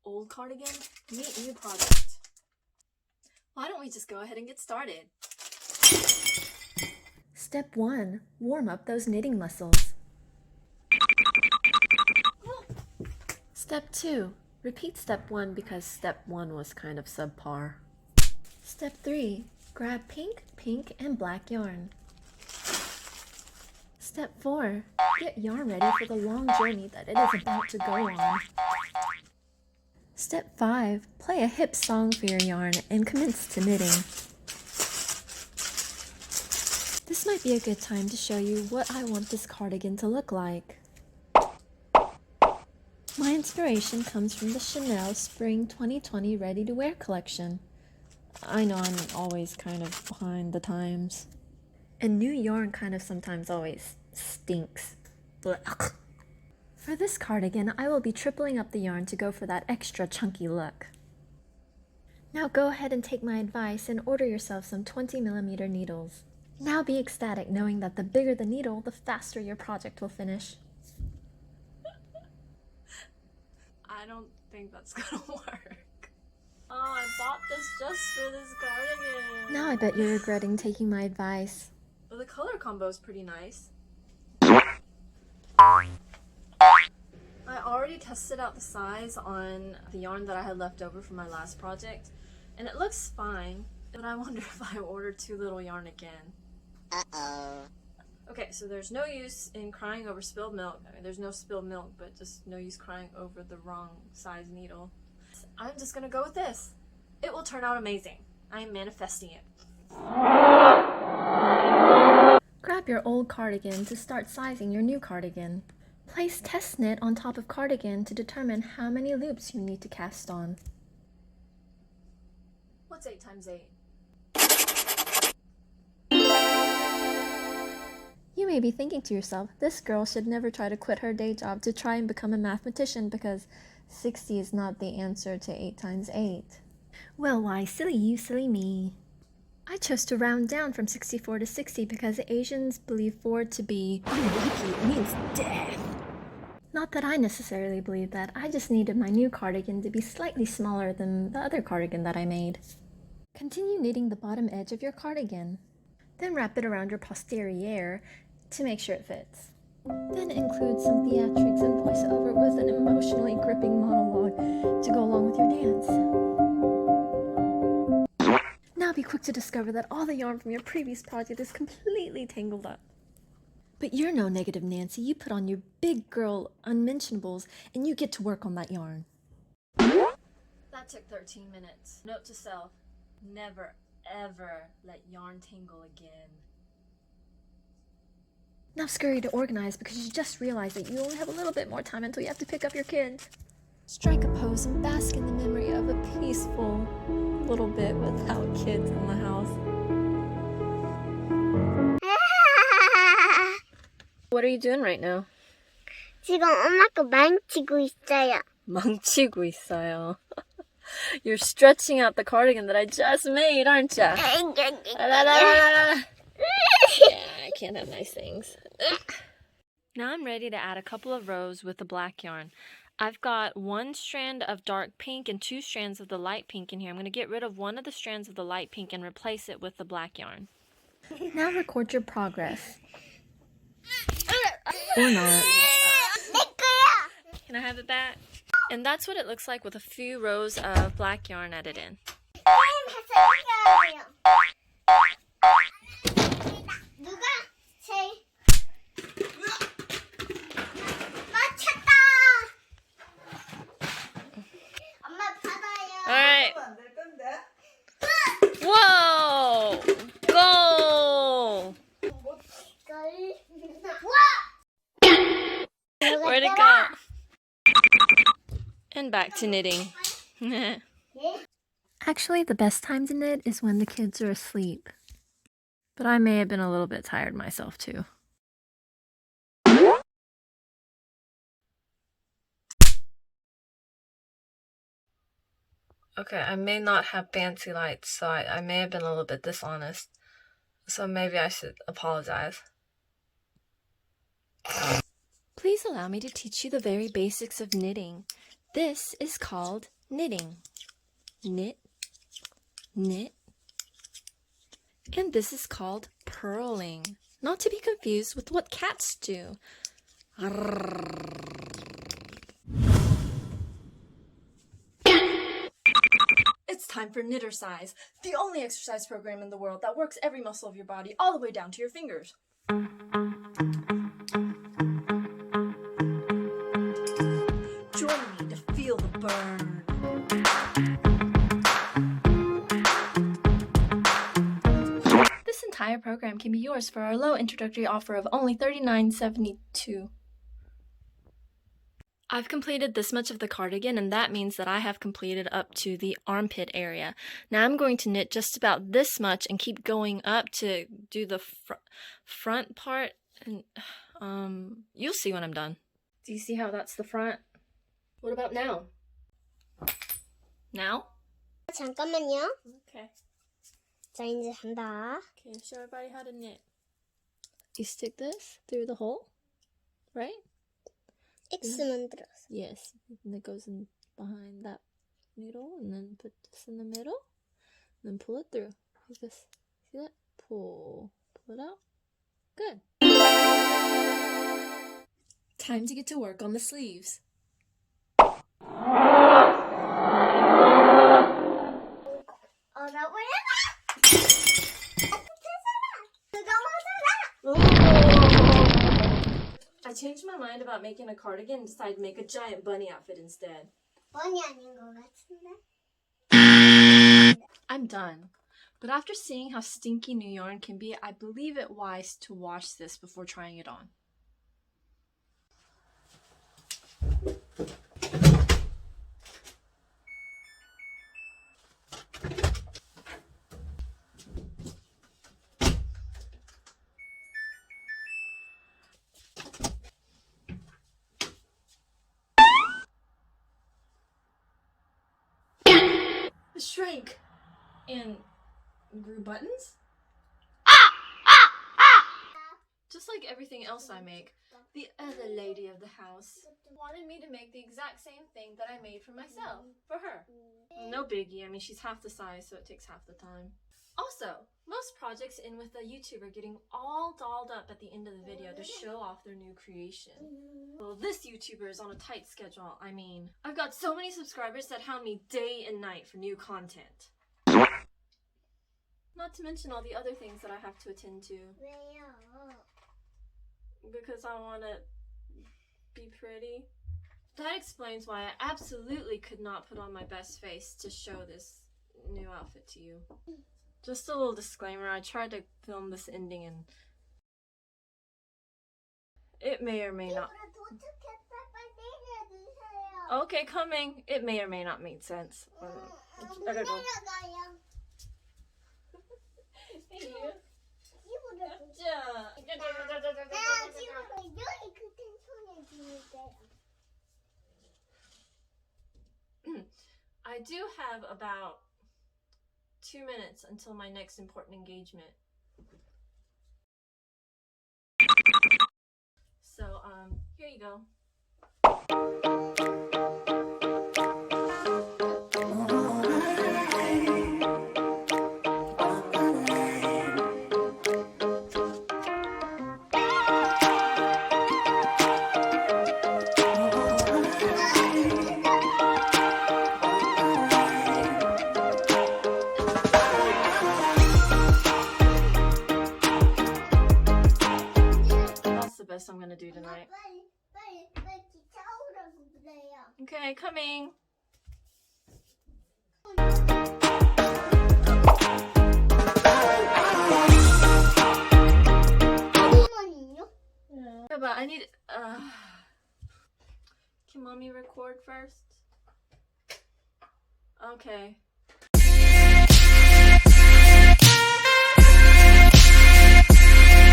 Old cardigan, meet new project. Why don't we just go ahead and get started? Step 1. Warm up those knitting muscles. Step 2. Repeat step 1 because step 1 was kind of subpar. Step 3. Grab pink, pink, and black yarn. Step 4. Get yarn ready for the long journey that it is about to go on. Step 5. Play a hip song for your yarn and commence to knitting. This might be a good time to show you what I want this cardigan to look like. My inspiration comes from the Chanel Spring 2020 Ready to Wear collection. I know I'm always kind of behind the times. And new yarn kind of sometimes always stinks. Blech. For this cardigan, I will be tripling up the yarn to go for that extra chunky look. Now go ahead and take my advice and order yourself some 20mm needles. Now be ecstatic knowing that the bigger the needle, the faster your project will finish. I don't think that's gonna work. Oh, I bought this just for this cardigan. Now I bet you're regretting taking my advice. Well, the color combo is pretty nice. I already tested out the size on the yarn that I had left over from my last project, and it looks fine, but I wonder if I ordered too little yarn again. Uh-oh. Okay, so there's no use in crying over spilled milk. I mean, there's no spilled milk, but just no use crying over the wrong size needle. I'm just gonna go with this. It will turn out amazing. I am manifesting it. Grab your old cardigan to start sizing your new cardigan. Place test knit on top of cardigan to determine how many loops you need to cast on. What's 8 times 8? You may be thinking to yourself, this girl should never try to quit her day job to try and become a mathematician because 60 is not the answer to 8 times 8. Well, why, silly you, silly me. I chose to round down from 64 to 60 because Asians believe 4 to be unlucky, it means death. Not that I necessarily believe that, I just needed my new cardigan to be slightly smaller than the other cardigan that I made. Continue knitting the bottom edge of your cardigan. Then wrap it around your posterior to make sure it fits. Then include some theatrics and voiceover with an emotionally gripping monologue to go along with your dance. Now be quick to discover that all the yarn from your previous project is completely tangled up. But you're no negative Nancy, you put on your big girl unmentionables and you get to work on that yarn. That took 13 minutes. Note to self, never ever let yarn tangle again. Now scurry to organize because you just realized that you only have a little bit more time until you have to pick up your kids. Strike a pose and bask in the memory of a peaceful little bit without kids in the house. What are you doing right now? 지금 엄마 거 망치고 있어요. 망치고 있어요. You're stretching out the cardigan that I just made, aren't ya? Yeah, I can't have nice things. Now I'm ready to add a couple of rows with the black yarn. I've got 1 strand of dark pink and 2 strands of the light pink in here. I'm going to get rid of one of the strands of the light pink and replace it with the black yarn. Now record your progress. Or not. Can I have it back? And that's what it looks like with a few rows of black yarn added in. 누가 제일 맞췄다. 엄마 받아요. Alright. Whoa! Go! Where'd it go? And back to knitting. Actually, the best time to knit is when the kids are asleep. But I may have been a little bit tired myself too. Okay, I may not have fancy lights, so I may have been a little bit dishonest. so maybe I should apologize. Please allow me to teach you the very basics of knitting. This is called knitting. Knit, knit. And this is called purling, not to be confused with what cats do. It's time for Knittercise, the only exercise program in the world that works every muscle of your body all the way down to your fingers. Join me to feel the burn. This entire program can be yours for our low introductory offer of only $39.72. I've completed this much of the cardigan, and that means that I have completed up to the armpit area. Now I'm going to knit just about this much and keep going up to do the front part, and you'll see when I'm done. Do you see how that's the front? What about now? Now? 잠깐만요. Okay. 자, 이제 간다. Okay, show everybody how to knit. You stick this through the hole, right? X 만들었어. Yes, and it goes in behind that needle, and then put this in the middle, and then pull it through. Like this. See that? Pull it out. Good. Time to get to work on the sleeves. I changed my mind about making a cardigan and decided to make a giant bunny outfit instead. 번이 아닌 것 같은데? I'm done. But after seeing how stinky new yarn can be, I believe it wise to wash this before trying it on. Shrank and grew buttons? Just like everything else I make, the other lady of the house wanted me to make the exact same thing that I made for myself, for her. No biggie, I mean she's half the size, so it takes half the time. Also, most projects end with a YouTuber getting all dolled up at the end of the video to show off their new creation. Well, this YouTuber is on a tight schedule. I mean, I've got so many subscribers that hound me day and night for new content. Not to mention all the other things that I have to attend to. 왜요? Because I want to be pretty. That explains why I absolutely could not put on my best face to show this new outfit to you. Just a little disclaimer, I tried to film this ending and it may or may not. Okay, coming. It may or may not make sense. I gotta go. Hey, you. I do have about 2 minutes until my next important engagement. So, here you go. I'm gonna do tonight. Okay, coming. Yeah, but I need. Can mommy record first? Okay.